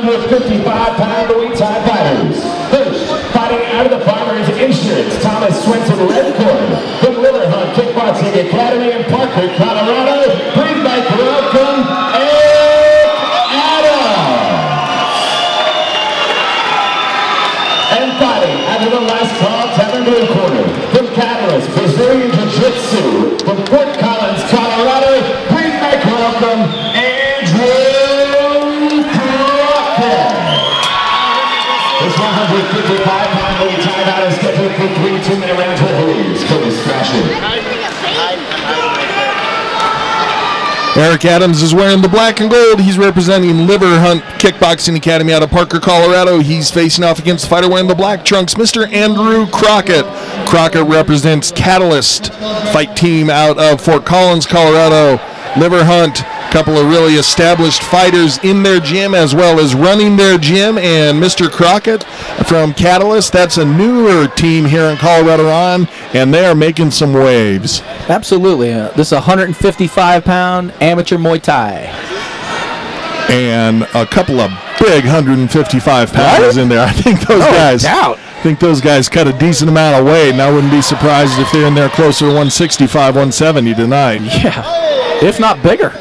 155-pound Muay Thai fighters. First, fighting out of the Farmers Insurance, Thomas Swenson Redcord. From Liver Hunt Kickboxing Academy in Parker, Colorado. Please make welcome Eric Adams. And fighting out of the last call, Tavern Blue Corner. From Catalyst Brazilian Jiu-Jitsu. From Fort Collins, Colorado. Please make welcome Andrew. This 155-pound Muay Thai bout is scheduled for 3 2-minute rounds with Hayes. Focus crashing. Eric Adams is wearing the black and gold. He's representing Liver Hunt Kickboxing Academy out of Parker, Colorado. He's facing off against the fighter wearing the black trunks, Mr. Andrew Crockett. Crockett represents Catalyst fight team out of Fort Collins, Colorado. Liver Hunt, a couple of really established fighters in their gym as well as running their gym. And Mr. Crockett from Catalyst, that's a newer team here in Colorado and they are making some waves. Absolutely. This is 155-pound amateur Muay Thai. And a couple of big 155-pounders in there. I think those guys cut a decent amount of weight, and I wouldn't be surprised if they're in there closer to 165, 170 tonight. Yeah. If not bigger.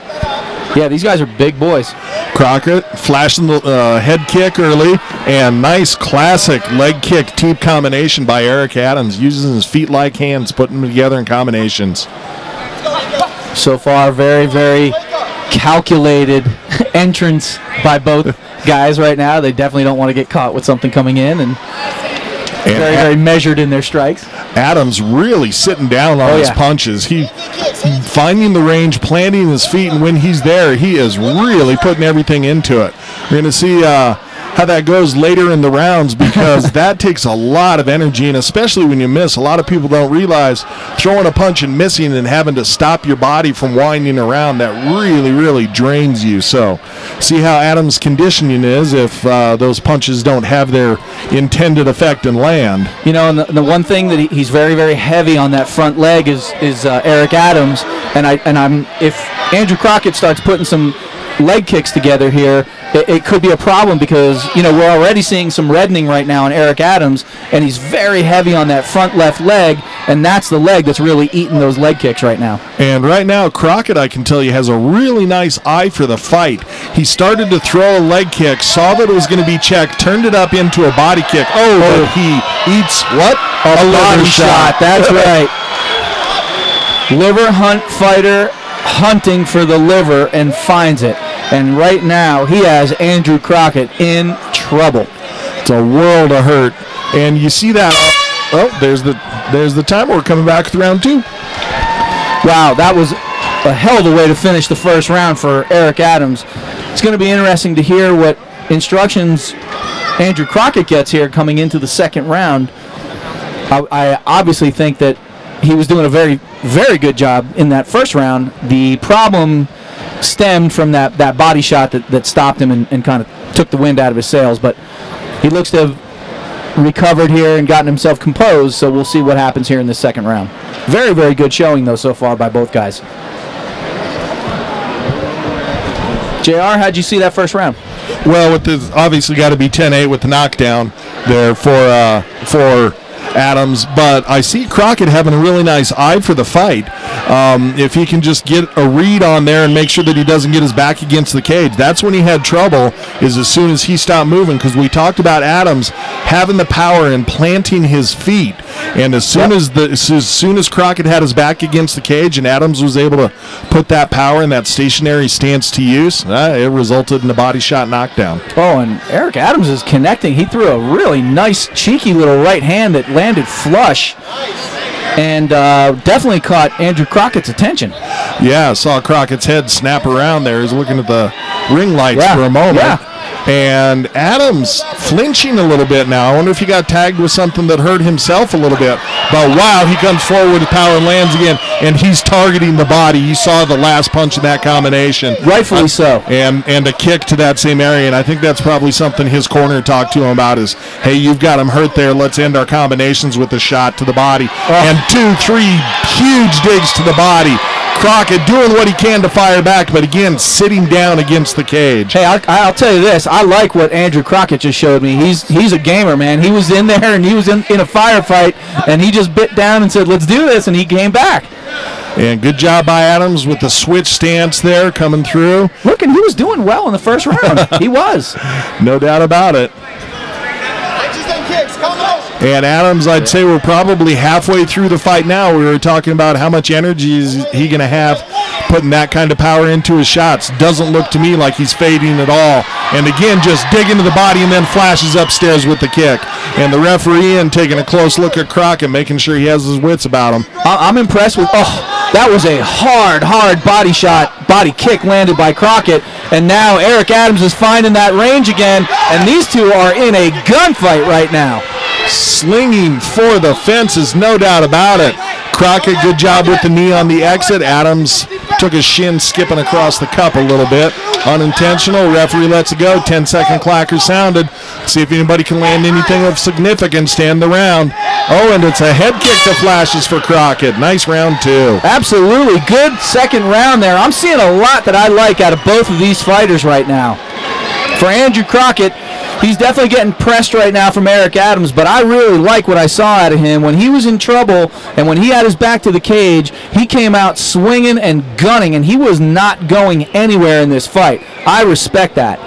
Yeah, these guys are big boys. Crockett flashing the head kick early, and nice classic leg kick teep combination by Eric Adams, using his feet-like hands, putting them together in combinations. So far, very, very calculated entrance by both guys right now. They definitely don't want to get caught with something coming in, and very, very measured in their strikes. Adams really sitting down on his punches. He finding the range, planting his feet, and when he's there, he is really putting everything into it. We're going to see how that goes later in the rounds, because that takes a lot of energy, and especially when you miss. A lot of people don't realize throwing a punch and missing and having to stop your body from winding around, that really, really drains you. So see how Adams' conditioning is if those punches don't have their intended effect and land. You know, and the one thing that he's very, very heavy on that front leg is Eric Adams, and if Andrew Crockett starts putting some leg kicks together here, it could be a problem, because, you know, we're already seeing some reddening right now on Eric Adams, and he's very heavy on that front left leg, and that's the leg that's really eating those leg kicks right now. And right now, Crockett, I can tell you, has a really nice eye for the fight. He started to throw a leg kick, saw that it was going to be checked, turned it up into a body kick. But he eats what? A body shot. That's right. Liver Hunt fighter hunting for the liver and finds it. And right now, he has Andrew Crockett in trouble. It's a world of hurt. And you see that. Oh, there's the timer. We're coming back with round 2. Wow, that was a hell of a way to finish the first round for Eric Adams. It's going to be interesting to hear what instructions Andrew Crockett gets here coming into the second round. I obviously think that he was doing a very, very good job in that first round. The problem stemmed from that body shot that stopped him and kind of took the wind out of his sails. But he looks to have recovered here and gotten himself composed, so we'll see what happens here in the second round. Very, very good showing, though, so far by both guys. JR, how'd you see that first round? Well, with this, obviously got to be 10-8 with the knockdown there for Adams, but I see Crockett having a really nice eye for the fight. If he can just get a read on there and make sure that he doesn't get his back against the cage. That's when he had trouble, is as soon as he stopped moving, because we talked about Adams having the power and planting his feet. And as soon as Crockett had his back against the cage and Adams was able to put that power and that stationary stance to use, it resulted in a body shot knockdown. Oh, and Eric Adams is connecting. He threw a really nice, cheeky little right hand that landed flush and definitely caught Andrew Crockett's attention. Yeah, I saw Crockett's head snap around there. He's looking at the ring lights for a moment. Yeah. And Adams flinching a little bit now. I wonder if he got tagged with something that hurt himself a little bit. But wow, he comes forward with power and lands again, and he's targeting the body. You saw the last punch in that combination. Rightfully so. And a kick to that same area, and I think that's probably something his corner talked to him about is, hey, you've got him hurt there. Let's end our combinations with a shot to the body. And 2, 3 huge digs to the body. Crockett doing what he can to fire back, but again, sitting down against the cage. Hey, I'll tell you this. I like what Andrew Crockett just showed me. He's a gamer, man. He was in there, and he was in a firefight, and he just bit down and said, let's do this, and he came back. And good job by Adams with the switch stance there coming through. Look, and he was doing well in the first round. He was. No doubt about it. And Adams, I'd say we're probably halfway through the fight now. We were talking about how much energy is he going to have putting that kind of power into his shots. Doesn't look to me like he's fading at all. And again, just digging to the body and then flashes upstairs with the kick. And the referee and taking a close look at Crockett, making sure he has his wits about him. I'm impressed with, that was a hard body kick landed by Crockett. And now Eric Adams is finding that range again. And these two are in a gunfight right now. Slinging for the fences, no doubt about it. Crockett, good job with the knee on the exit. Adams took his shin skipping across the cup a little bit. Unintentional. Referee lets it go. 10-second clacker sounded. See if anybody can land anything of significance to end the round. Oh, and it's a head kick that flashes for Crockett. Nice round two. Absolutely. Good second round there. I'm seeing a lot that I like out of both of these fighters right now. For Andrew Crockett, he's definitely getting pressed right now from Eric Adams, but I really like what I saw out of him. When he was in trouble and when he had his back to the cage, he came out swinging and gunning, and he was not going anywhere in this fight. I respect that,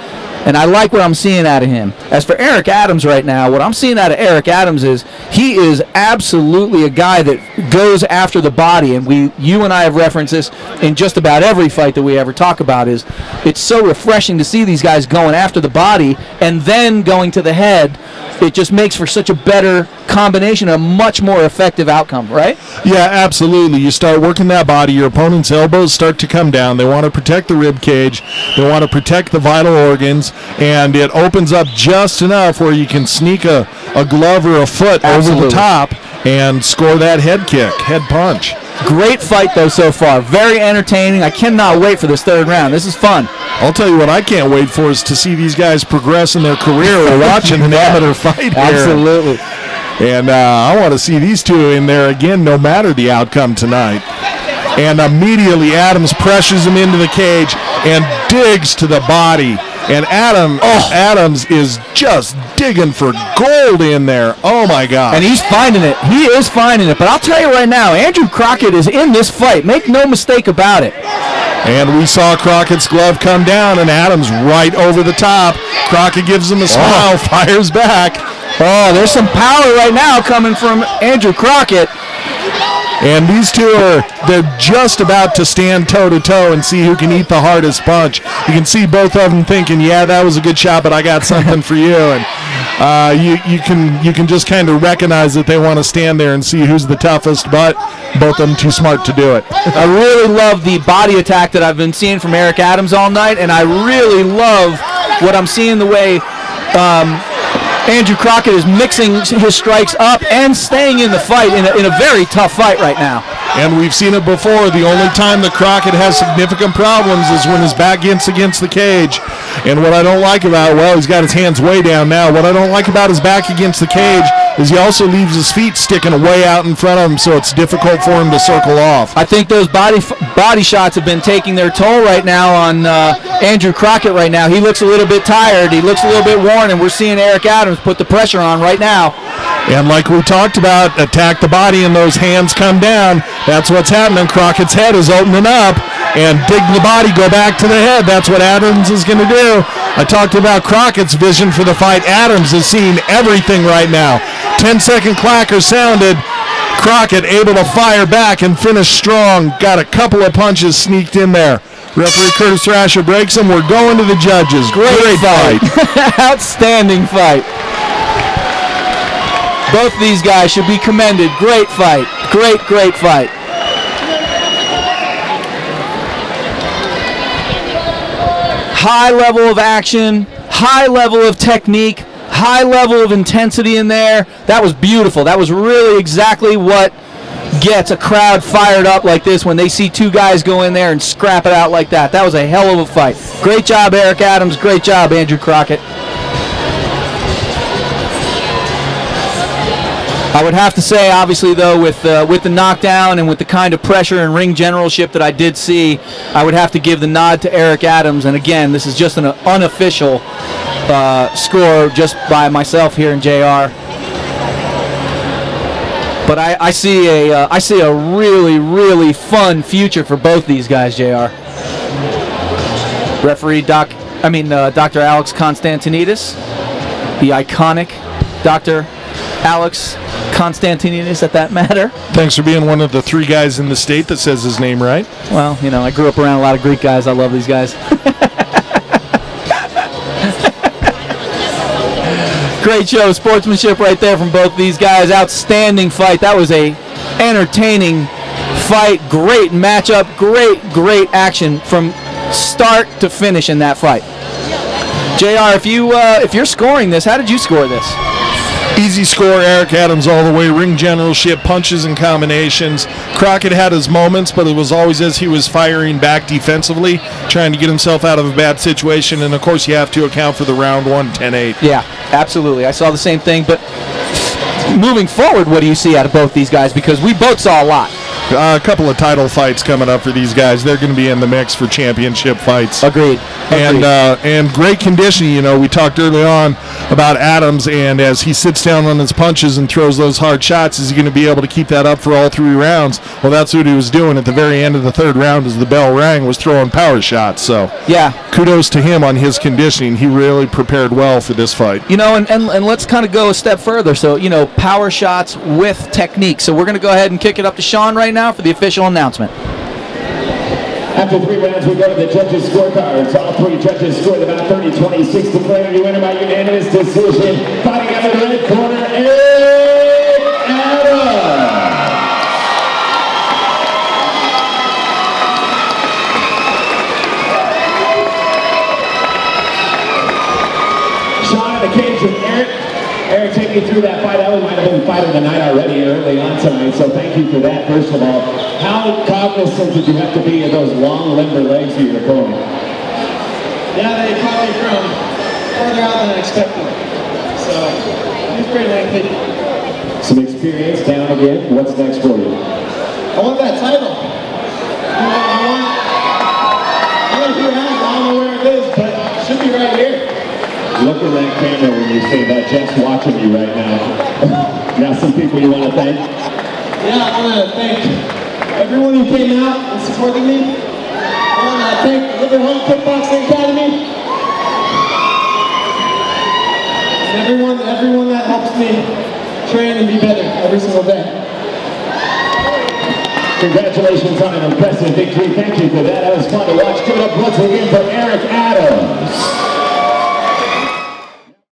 and I like what I'm seeing out of him. As for Eric Adams right now, what I'm seeing out of Eric Adams is he is absolutely a guy that goes after the body, and you and I have referenced this in just about every fight that we ever talk about. Is it's so refreshing to see these guys going after the body and then going to the head. It just makes for such a better combination, a much more effective outcome, right? Yeah, absolutely. You start working that body, your opponent's elbows start to come down. They want to protect the rib cage. They want to protect the vital organs, and it opens up just enough where you can sneak a glove or a foot over the top and score that head kick, head punch. Great fight, though, so far. Very entertaining. I cannot wait for this third round. This is fun. I'll tell you what I can't wait for is to see these guys progress in their career while watching an amateur fight here. Absolutely. And I want to see these two in there again no matter the outcome tonight. And immediately Adams pressures him into the cage and digs to the body. And Adams is just digging for gold in there. Oh, my God. And he's finding it. He is finding it. But I'll tell you right now, Andrew Crockett is in this fight. Make no mistake about it. And we saw Crockett's glove come down, and Adams right over the top. Crockett gives him a smile, fires back. Oh, there's some power right now coming from Andrew Crockett. And these two they're just about to stand toe-to-toe and see who can eat the hardest punch. You can see both of them thinking, yeah, that was a good shot, but I got something for you. And you can just kind of recognize that they want to stand there and see who's the toughest, but both of them too smart to do it. I really love the body attack that I've been seeing from Eric Adams all night, and I really love what I'm seeing the way Andrew Crockett is mixing his strikes up and staying in the fight in a very tough fight right now. And we've seen it before. The only time that Crockett has significant problems is when his back gets against the cage. And what I don't like about, well, he's got his hands way down now. What I don't like about his back against the cage is he also leaves his feet sticking way out in front of him, so it's difficult for him to circle off. I think those body shots have been taking their toll right now on Andrew Crockett right now. He looks a little bit tired. He looks a little bit worn, and we're seeing Eric Adams put the pressure on right now. And like we talked about, attack the body and those hands come down. That's what's happening. Crockett's head is opening up, and dig the body, go back to the head. That's what Adams is going to do. I talked about Crockett's vision for the fight. Adams is seeing everything right now. 10-second clacker sounded. Crockett able to fire back and finish strong. Got a couple of punches sneaked in there. Referee Curtis Thrasher breaks him. We're going to the judges. Great fight. Outstanding fight. Both of these guys should be commended. Great fight. Great fight. High level of action, high level of technique, high level of intensity in there. That was beautiful. That was really exactly what gets a crowd fired up like this when they see two guys go in there and scrap it out like that. That was a hell of a fight. Great job, Eric Adams. Great job, Andrew Crockett. I would have to say, obviously, though, with the knockdown and with the kind of pressure and ring generalship that I did see, I would have to give the nod to Eric Adams. And again, this is just an unofficial score just by myself here in JR. But I see a really, really fun future for both these guys, JR. Referee Dr. Alex Constantinidis, the iconic Dr. Alex Constantinidis, at that matter. Thanks for being one of the 3 guys in the state that says his name right. Well, you know, I grew up around a lot of Greek guys. I love these guys. Great show of sportsmanship right there from both these guys. Outstanding fight. That was a entertaining fight. Great matchup. Great action from start to finish in that fight. JR, if you're scoring this, how did you score this? Easy score, Eric Adams all the way. Ring generalship, punches and combinations. Crockett had his moments, but it was always as he was firing back defensively, trying to get himself out of a bad situation. And, of course, you have to account for the round 1, 10-8. Yeah, absolutely. I saw the same thing. But moving forward, what do you see out of both these guys? Because we both saw a lot. A couple of title fights coming up for these guys. They're going to be in the mix for championship fights. Agreed. And great conditioning. You know, we talked early on about Adams, and as he sits down on his punches and throws those hard shots, is he going to be able to keep that up for all 3 rounds? Well, that's what he was doing at the very end of the 3rd round as the bell rang, was throwing power shots. So yeah, kudos to him on his conditioning. He really prepared well for this fight. You know, and let's kind of go a step further. So, you know, power shots with technique. So we're going to go ahead and kick it up to Sean right now for the official announcement. After 3 rounds, we go to the judges' scorecards. All 3 judges scored about 30-26, declaring you winner by unanimous decision. Fighting out of the red corner, Eric Adams. Sean in the cage with Eric. Eric, take me through that fight. That one might have been fight of the night already early on tonight, so thank you for that, first of all. How cognizant did you have to be of those long, limber legs of your opponent? Yeah, they caught me from further out than I expected. So, it was pretty lengthy. Some experience down again. What's next for you? I want that title. I got a few rounds, I don't know where it is, but it should be right here. Look at that camera when you say that. Jeff's watching you right now. Now, some people you want to thank? Yeah, I want to thank everyone who came out and supported me. I want to thank Liver Hunt Kickboxing Academy. And everyone that helps me train and be better every single day. Congratulations on an impressive victory. Thank you for that. That was fun to watch. Give it up once again for Eric Adams.